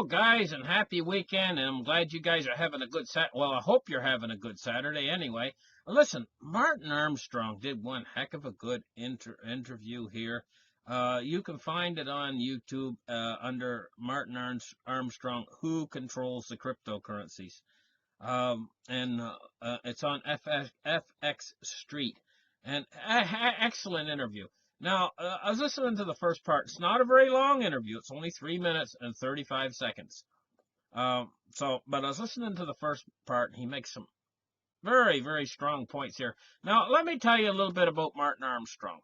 Hello, guys, and happy weekend. And I'm glad you guys are having a good Well, I hope you're having a good Saturday anyway. Listen, Martin Armstrong did one heck of a good interview here. You can find it on YouTube under Martin Armstrong, Who Controls the Cryptocurrencies. And it's on FX Street. And excellent interview. Now, I was listening to the first part. It's not a very long interview. It's only 3 minutes and 35 seconds. But I was listening to the first part, and he makes some very, very strong points here. Now, let me tell you a little bit about Martin Armstrong.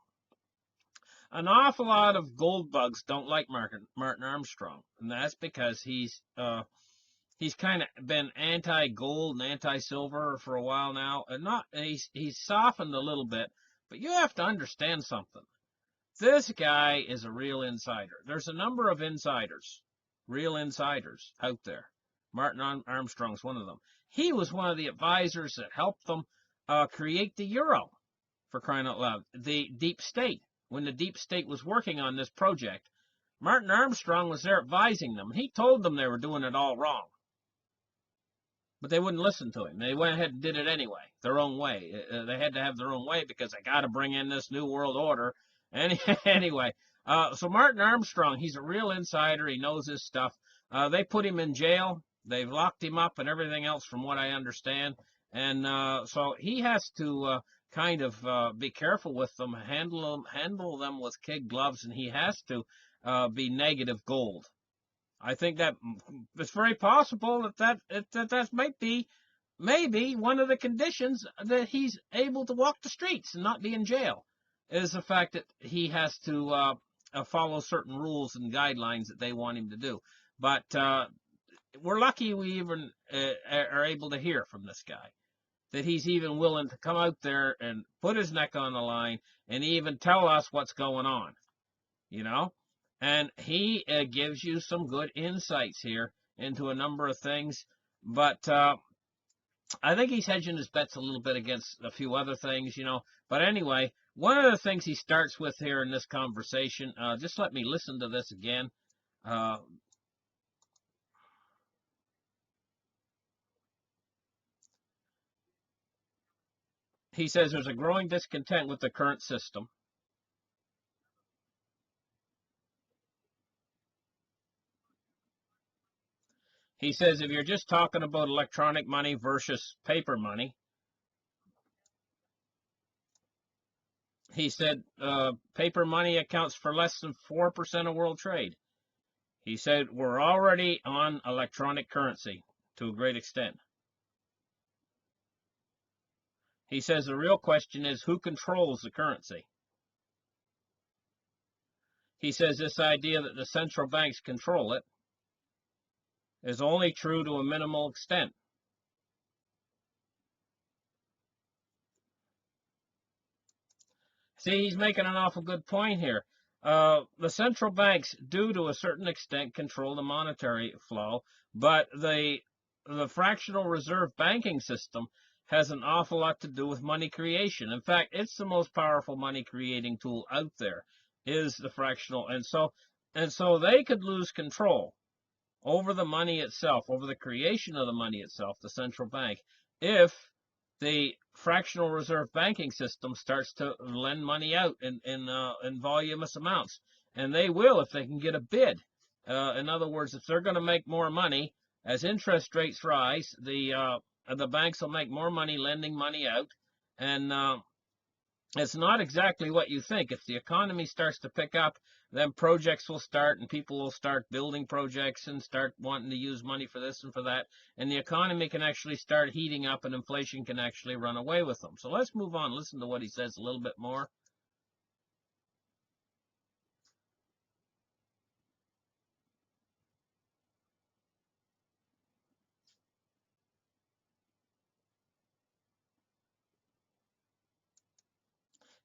An awful lot of gold bugs don't like Martin Armstrong, and that's because he's kind of been anti-gold and anti-silver for a while now, and he's softened a little bit. But you have to understand something. This guy is a real insider. There's a number of insiders, real insiders out there. Martin Armstrong's one of them. He was one of the advisors that helped them create the euro, for crying out loud. The deep state. When the deep state was working on this project, Martin Armstrong was there advising them. He told them they were doing it all wrong. But they wouldn't listen to him. They went ahead and did it anyway, their own way. They had to have their own way because they got to bring in this new world order. Anyway, so Martin Armstrong, he's a real insider. He knows his stuff. They put him in jail. They've locked him up and everything else from what I understand. And so he has to kind of be careful with them, handle them with kid gloves, and he has to be negative gold. I think that it's very possible that might be maybe one of the conditions that he's able to walk the streets and not be in jail, is the fact that he has to follow certain rules and guidelines that they want him to do. But we're lucky we even are able to hear from this guy, that he's even willing to come out there and put his neck on the line and even tell us what's going on, you know? And he gives you some good insights here into a number of things. But I think he's hedging his bets a little bit against a few other things, you know. But anyway, one of the things he starts with here in this conversation, just let me listen to this again. He says there's a growing discontent with the current system. He says if you're just talking about electronic money versus paper money, he said paper money accounts for less than 4% of world trade. He said we're already on electronic currency to a great extent. He says the real question is who controls the currency. He says this idea that the central banks control it is only true to a minimal extent. See, he's making an awful good point here. The central banks do, to a certain extent, control the monetary flow, but the fractional reserve banking system has an awful lot to do with money creation. In fact, it's the most powerful money creating tool out there, is the fractional. And so they could lose control over the money itself, over the creation of the money itself, the central bank, if the fractional reserve banking system starts to lend money out in voluminous amounts. And they will if they can get a bid. In other words, if they're going to make more money, as interest rates rise, the banks will make more money lending money out. And it's not exactly what you think. If the economy starts to pick up, then projects will start and people will start building projects and start wanting to use money for this and for that. And the economy can actually start heating up and inflation can actually run away with them. So let's move on. Listen to what he says a little bit more.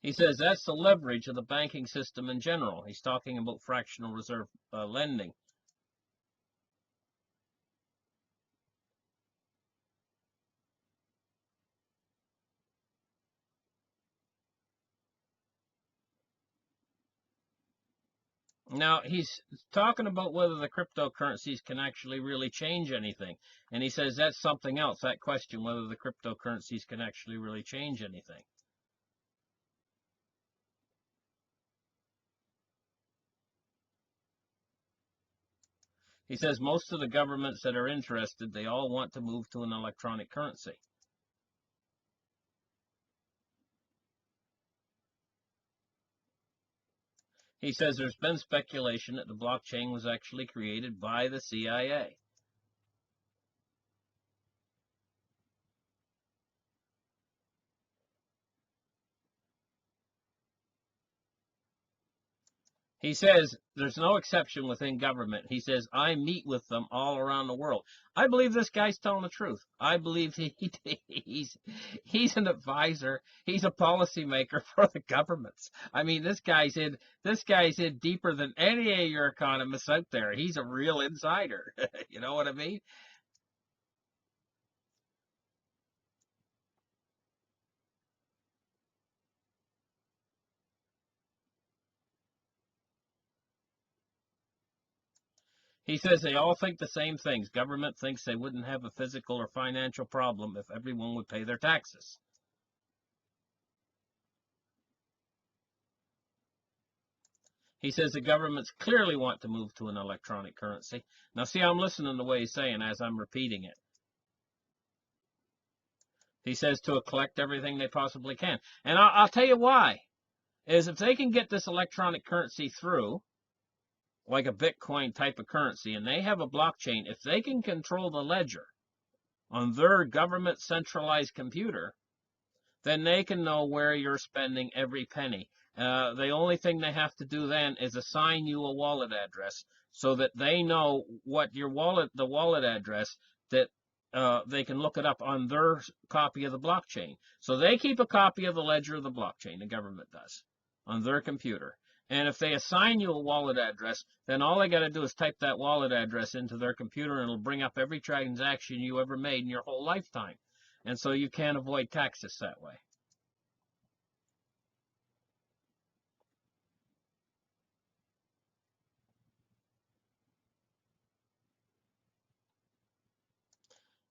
He says that's the leverage of the banking system in general. He's talking about fractional reserve lending. Now, he's talking about whether the cryptocurrencies can actually really change anything. And he says that's something else, that question, whether the cryptocurrencies can actually really change anything. He says most of the governments that are interested, they all want to move to an electronic currency. He says there's been speculation that the blockchain was actually created by the CIA. He says there's no exception within government. He says, I meet with them all around the world. I believe this guy's telling the truth. I believe he's an advisor. He's a policymaker for the governments. I mean, this guy's in deeper than any of your economists out there. He's a real insider. You know what I mean? He says they all think the same things. Government thinks they wouldn't have a physical or financial problem if everyone would pay their taxes. He says the governments clearly want to move to an electronic currency. Now, see, I'm listening to what he's saying as I'm repeating it. He says to collect everything they possibly can. And I'll tell you why. Is if they can get this electronic currency through, like a Bitcoin type of currency, and they have a blockchain, if they can control the ledger on their government centralized computer, then they can know where you're spending every penny. The only thing they have to do then is assign you a wallet address so that they know what the wallet address that they can look it up on their copy of the blockchain. So they keep a copy of the ledger of the blockchain, the government does, on their computer. And if they assign you a wallet address, then all they got to do is type that wallet address into their computer and it'll bring up every transaction you ever made in your whole lifetime. And so you can't avoid taxes that way.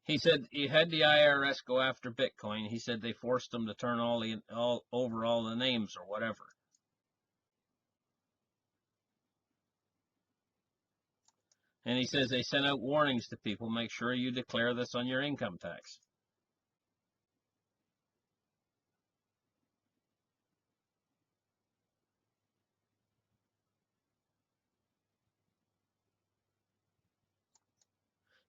He said he had the IRS go after Bitcoin. He said they forced them to turn all over all the names or whatever. And he says they sent out warnings to people, make sure you declare this on your income tax.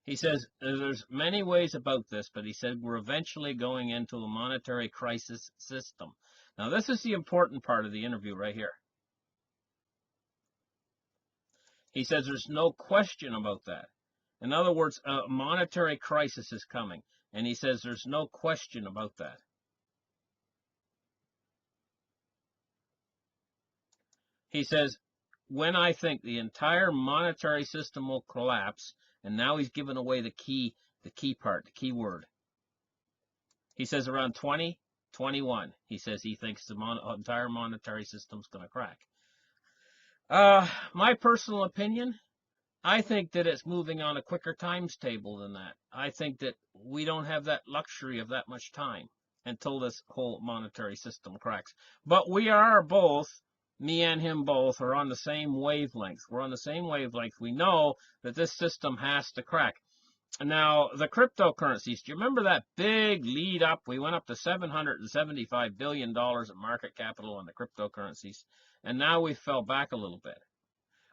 He says there's many ways about this, but he said we're eventually going into a monetary crisis system. Now, this is the important part of the interview right here. He says there's no question about that. In other words, a monetary crisis is coming. And he says there's no question about that. He says, when I think the entire monetary system will collapse, and now he's given away the key part, the key word. He says around 2021, he says he thinks the entire monetary system's going to crack. My personal opinion, I think that it's moving on a quicker times table than that. I think that we don't have that luxury of that much time until this whole monetary system cracks. But we are both, me and him both, are on the same wavelength. We're on the same wavelength. We know that this system has to crack. Now, the cryptocurrencies, do you remember that big lead up? We went up to $775 billion in market capital on the cryptocurrencies, and now we fell back a little bit.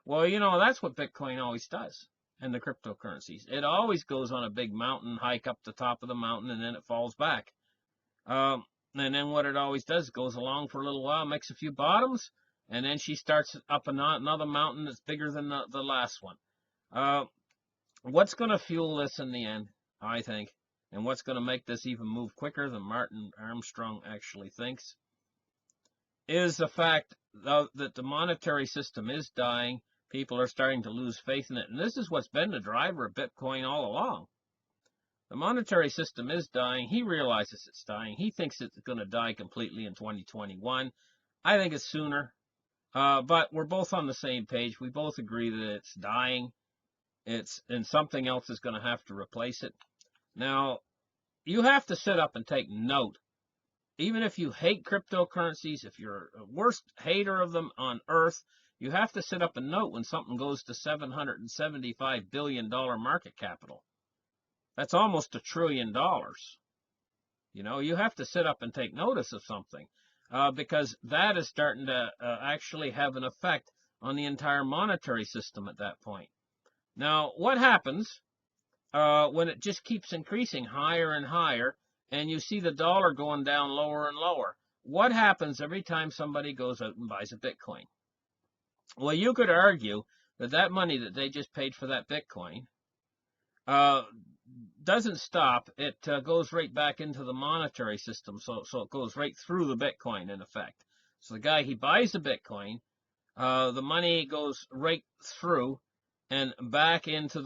Well, that's what Bitcoin always does, and the cryptocurrencies. It always goes on a big mountain, hike up the top of the mountain, and then it falls back. And then what it always does, goes along for a little while, makes a few bottoms, and then she starts up another mountain that's bigger than the last one. What's going to fuel this in the end, I think, and what's going to make this even move quicker than Martin Armstrong actually thinks, is the fact that the monetary system is dying. People are starting to lose faith in it. And this is what's been the driver of Bitcoin all along. The monetary system is dying. He realizes it's dying. He thinks it's going to die completely in 2021. I think it's sooner. But we're both on the same page. We both agree that it's dying. And something else is going to have to replace it. Now, you have to sit up and take note. Even if you hate cryptocurrencies, if you're the worst hater of them on earth, you have to sit up and note when something goes to $775 billion market capital. That's almost $1 trillion. You know, you have to sit up and take notice of something because that is starting to actually have an effect on the entire monetary system at that point. Now, what happens when it just keeps increasing higher and higher, and you see the dollar going down lower and lower? What happens every time somebody goes out and buys a Bitcoin? Well, you could argue that that money that they just paid for that Bitcoin doesn't stop. It goes right back into the monetary system, so it goes right through the Bitcoin in effect. So the guy, he buys the Bitcoin, the money goes right through and back into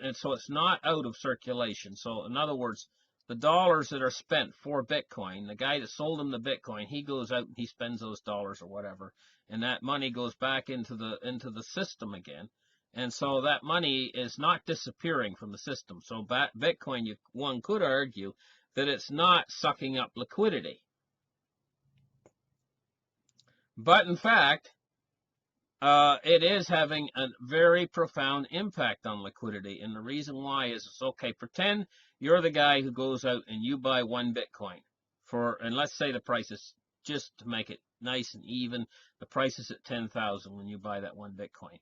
and so it's not out of circulation. So in other words, the dollars that are spent for Bitcoin, the guy that sold him the Bitcoin, he goes out and he spends those dollars or whatever, and that money goes back into the system again. And so that money is not disappearing from the system. So Bitcoin, one could argue that it's not sucking up liquidity. But in fact, it is having a very profound impact on liquidity. And the reason why is, it's okay, pretend you're the guy who goes out and you buy one Bitcoin and let's say the price is, just to make it nice and even, the price is at 10,000 when you buy that one Bitcoin.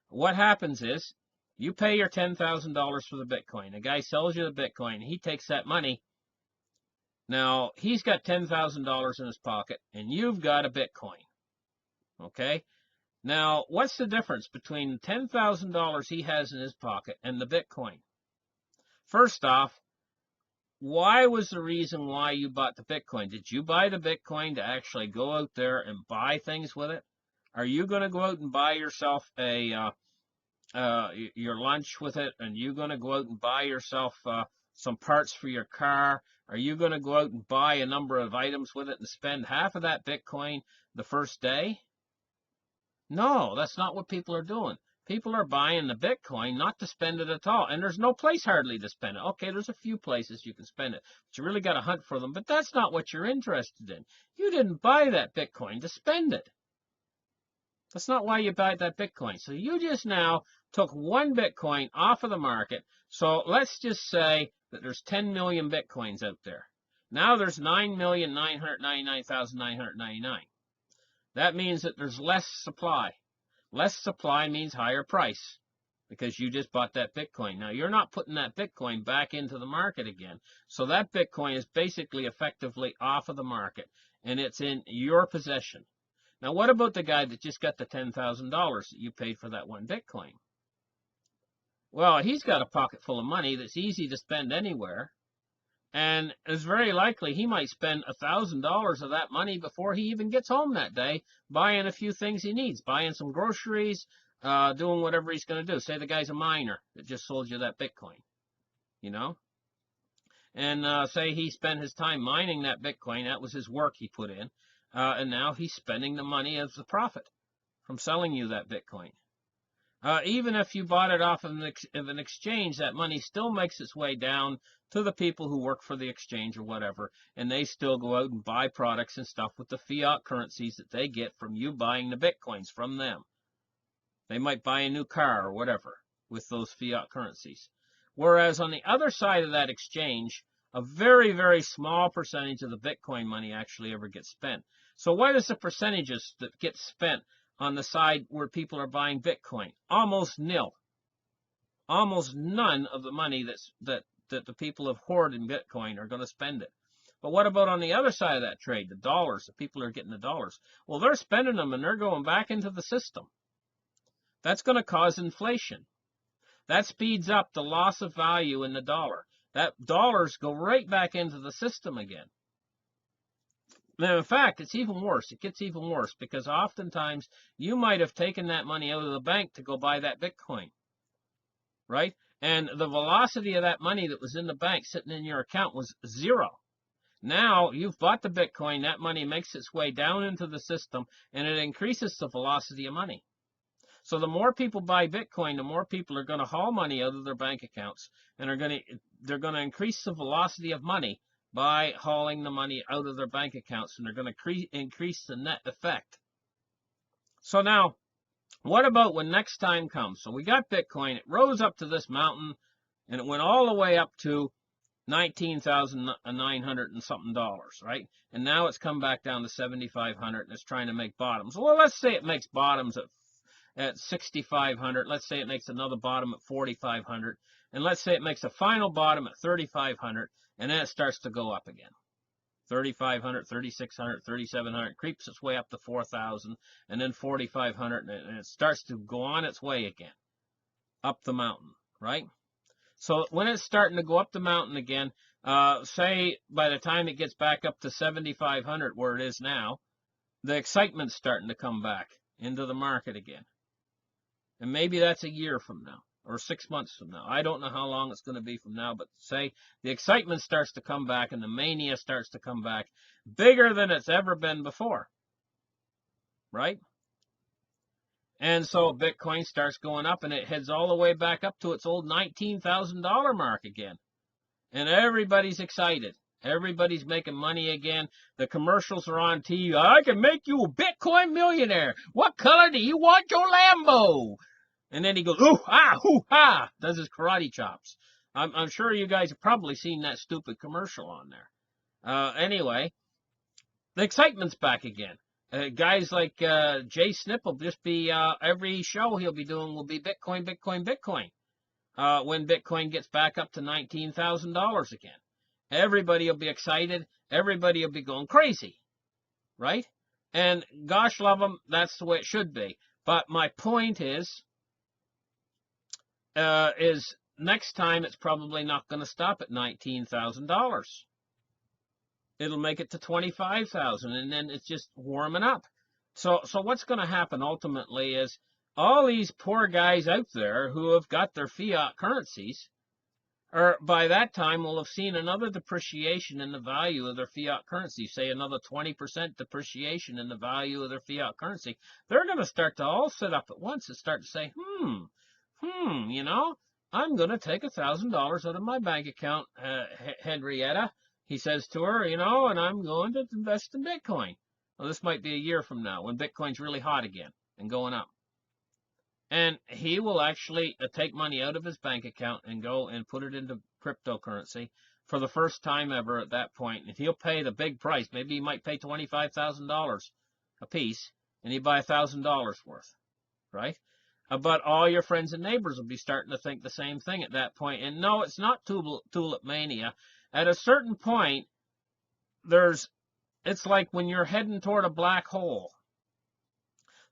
What happens is, you pay your $10,000 for the Bitcoin. The guy sells you the Bitcoin. He takes that money. Now, he's got $10,000 in his pocket, and you've got a Bitcoin. Okay? Now, what's the difference between the $10,000 he has in his pocket and the Bitcoin? First off, why was the reason why you bought the Bitcoin? Did you buy the Bitcoin to actually go out there and buy things with it? Are you going to go out and buy yourself your lunch with it? And you going to go out and buy yourself some parts for your car? Are you going to go out and buy a number of items with it and spend half of that Bitcoin the first day? No, that's not what people are doing. People are buying the Bitcoin not to spend it at all. And there's no place hardly to spend it. Okay, there's a few places you can spend it, but you really got to hunt for them. But that's not what you're interested in. You didn't buy that Bitcoin to spend it. That's not why you buy that Bitcoin. So you just now took one Bitcoin off of the market. So let's just say that there's 10 million Bitcoins out there. Now there's 9,999,999. That means that there's less supply. Less supply means higher price because you just bought that Bitcoin. Now, you're not putting that Bitcoin back into the market again. So that Bitcoin is basically effectively off of the market, and it's in your possession. Now, what about the guy that just got the $10,000 that you paid for that one Bitcoin? Well, he's got a pocket full of money that's easy to spend anywhere. And it's very likely he might spend $1,000 of that money before he even gets home that day, buying a few things he needs, buying some groceries, doing whatever he's going to do. Say the guy's a miner that just sold you that Bitcoin, you know? And say he spent his time mining that Bitcoin. That was his work he put in. And now he's spending the money as the profit from selling you that Bitcoin. Even if you bought it off of an exchange, that money still makes its way down to the people who work for the exchange or whatever, and they still go out and buy products and stuff with the fiat currencies that they get from you buying the Bitcoins from them. They might buy a new car or whatever with those fiat currencies. Whereas on the other side of that exchange, a very, very small percentage of the Bitcoin money actually ever gets spent. So what is the percentages that get spent on the side where people are buying Bitcoin? Almost nil. Almost none of the money that the people have hoarded in Bitcoin are going to spend it. But what about on the other side of that trade, the dollars? The people are getting the dollars. Well, they're spending them and they're going back into the system. That's going to cause inflation. That speeds up the loss of value in the dollar. That dollars go right back into the system again. Now, in fact, it's even worse. It gets even worse because oftentimes you might have taken that money out of the bank to go buy that Bitcoin, right? And the velocity of that money that was in the bank sitting in your account was zero. Now you've bought the Bitcoin, that money makes its way down into the system, and it increases the velocity of money. So the more people buy Bitcoin, the more people are going to haul money out of their bank accounts, and they're going to increase the velocity of money by hauling the money out of their bank accounts, and they're going to increase the net effect. So now, what about when next time comes? So we got Bitcoin, it rose up to this mountain, and it went all the way up to $19,900 and something, right? And now it's come back down to 7,500 and it's trying to make bottoms. Well, let's say it makes bottoms at 6,500. Let's say it makes another bottom at 4,500. And let's say it makes a final bottom at 3,500, and then it starts to go up again. 3,500, 3,600, 3,700, creeps its way up to 4,000, and then 4,500, and it starts to go on its way again, up the mountain, right? So when it's starting to go up the mountain again, say by the time it gets back up to 7,500 where it is now, the excitement's starting to come back into the market again. And maybe that's a year from now or 6 months from now. I don't know how long it's going to be from now, but say the excitement starts to come back and the mania starts to come back bigger than it's ever been before, right? And so Bitcoin starts going up and it heads all the way back up to its old $19,000 mark again. And everybody's excited. Everybody's making money again. The commercials are on TV. I can make you a Bitcoin millionaire. What color do you want your Lambo? And then he goes, ooh, ah, hoo, ha, does his karate chops. I'm sure you guys have probably seen that stupid commercial on there. Anyway, the excitement's back again. Guys like Jay Snip will just be, every show he'll be doing will be Bitcoin, Bitcoin, Bitcoin. When Bitcoin gets back up to $19,000 again. Everybody will be excited. Everybody will be going crazy, right? And gosh love them, that's the way it should be. But my point is next time it's probably not going to stop at $19,000. It'll make it to 25,000, and then it's just warming up. So what's going to happen ultimately is all these poor guys out there who have got their fiat currencies, or by that time will have seen another depreciation in the value of their fiat currency, say another 20% depreciation in the value of their fiat currency. They're going to start to all sit up at once and start to say, you know, I'm going to take $1,000 out of my bank account, Henrietta, he says to her, you know, and I'm going to invest in Bitcoin. Well, this might be a year from now when Bitcoin's really hot again and going up. And he will actually take money out of his bank account and go and put it into cryptocurrency for the first time ever at that point. And he'll pay the big price. Maybe he might pay $25,000 a piece, and he'd buy $1,000 worth, right? But all your friends and neighbors will be starting to think the same thing at that point. And no, it's not tulip mania. At a certain point, it's like when you're heading toward a black hole.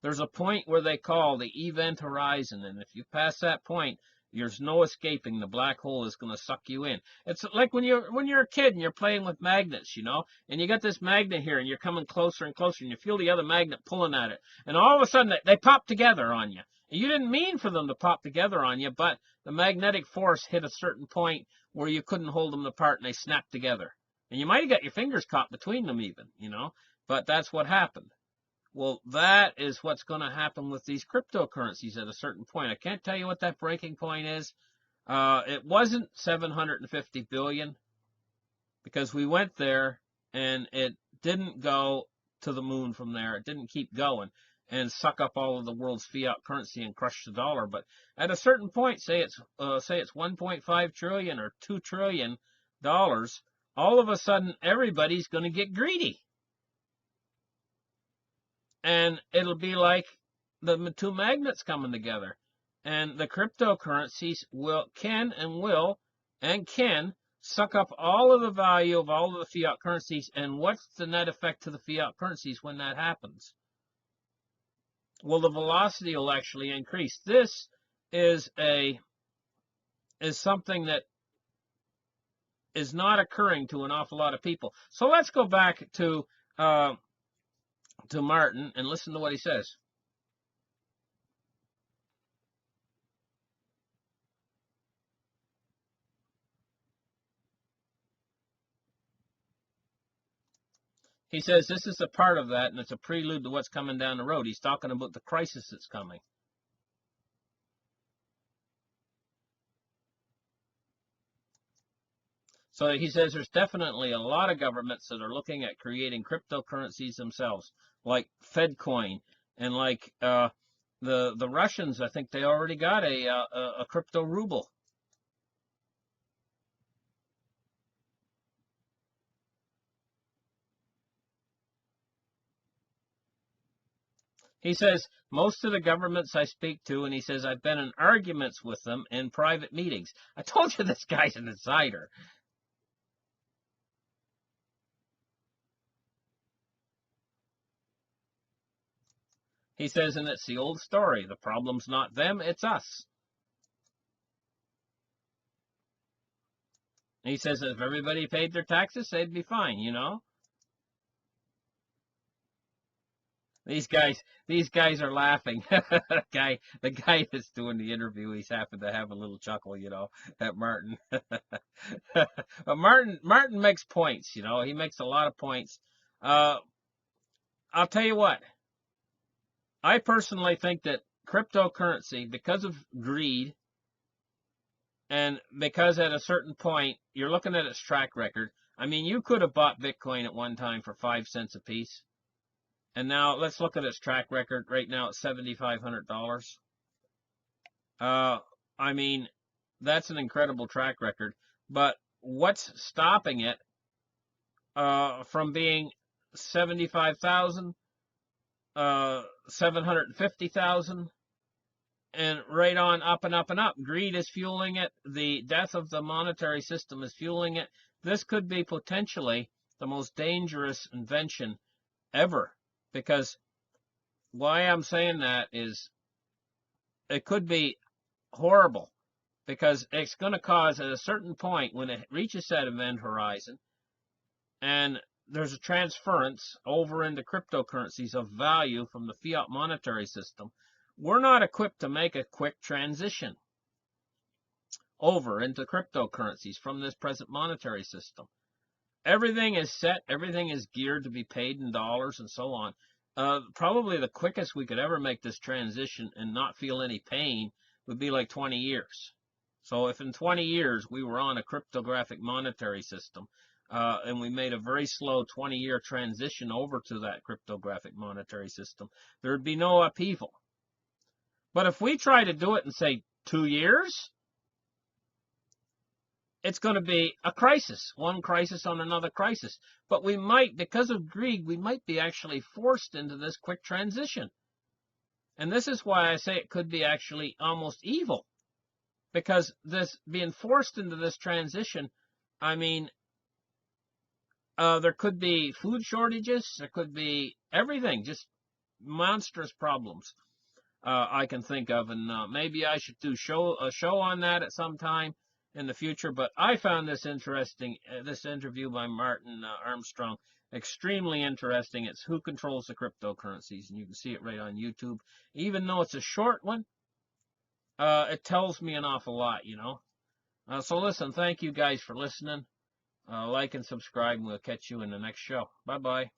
There's a point where they call the event horizon, and if you pass that point, there's no escaping. The black hole is going to suck you in. It's like when you're a kid and you're playing with magnets, you know, and you got this magnet here, and you're coming closer and closer, and you feel the other magnet pulling at it, and all of a sudden they pop together on you. You didn't mean for them to pop together on you, but the magnetic force hit a certain point where you couldn't hold them apart, and they snapped together. And you might have got your fingers caught between them even, you know, but that's what happened. Well, that is what's going to happen with these cryptocurrencies at a certain point. I can't tell you what that breaking point is. It wasn't 750 billion because we went there and it didn't go to the moon from there. It didn't keep going and suck up all of the world's fiat currency and crush the dollar. But at a certain point, say it's 1.5 trillion or $2 trillion, all of a sudden everybody's going to get greedy. And it'll be like the two magnets coming together. And the cryptocurrencies can suck up all of the value of all of the fiat currencies. And what's the net effect to the fiat currencies when that happens? Well, the velocity will actually increase. This is something that is not occurring to an awful lot of people. So let's go back to Martin and listen to what he says. He says this is a part of that, and it's a prelude to what's coming down the road. He's talking about the crisis that's coming. So he says there's definitely a lot of governments that are looking at creating cryptocurrencies themselves, like FedCoin, and like the Russians. I think they already got a crypto ruble. He says most of the governments I speak to, and he says I've been in arguments with them in private meetings. I told you this guy's an insider. He says, and it's the old story. The problem's not them, it's us. He says if everybody paid their taxes, they'd be fine, you know? These guys are laughing. the guy that's doing the interview, he's happened to have a little chuckle, you know, at Martin. But Martin makes points, you know. He makes a lot of points. Uh, I'll tell you what. I personally think that cryptocurrency, because of greed, and because at a certain point you're looking at its track record. I mean, you could have bought Bitcoin at one time for 5 cents a piece. And now let's look at its track record. Right now it's $7,500. I mean, that's an incredible track record. But what's stopping it from being 75,000, 750,000, and right on up and up and up? Greed is fueling it. The death of the monetary system is fueling it. This could be potentially the most dangerous invention ever. Because why I'm saying that is it could be horrible, because it's going to cause at a certain point when it reaches that event horizon and there's a transference over into cryptocurrencies of value from the fiat monetary system, we're not equipped to make a quick transition over into cryptocurrencies from this present monetary system. Everything is set, everything is geared to be paid in dollars and so on. Probably the quickest we could ever make this transition and not feel any pain would be like 20 years. So if in 20 years we were on a cryptographic monetary system, and we made a very slow 20-year transition over to that cryptographic monetary system, there would be no upheaval. But if we try to do it in, say, 2 years, it's going to be a crisis, one crisis on another crisis. But we might, because of greed, we might be actually forced into this quick transition. And this is why I say it could be actually almost evil. Because this being forced into this transition, I mean, there could be food shortages, there could be everything, just monstrous problems I can think of. And maybe I should do a show on that at some time in the future. But I found this interesting, this interview by Martin Armstrong, extremely interesting. It's Who Controls the Cryptocurrencies, and you can see it right on YouTube. Even though it's a short one, it tells me an awful lot, you know. So listen, thank you guys for listening. Like and subscribe, and we'll catch you in the next show. Bye-bye.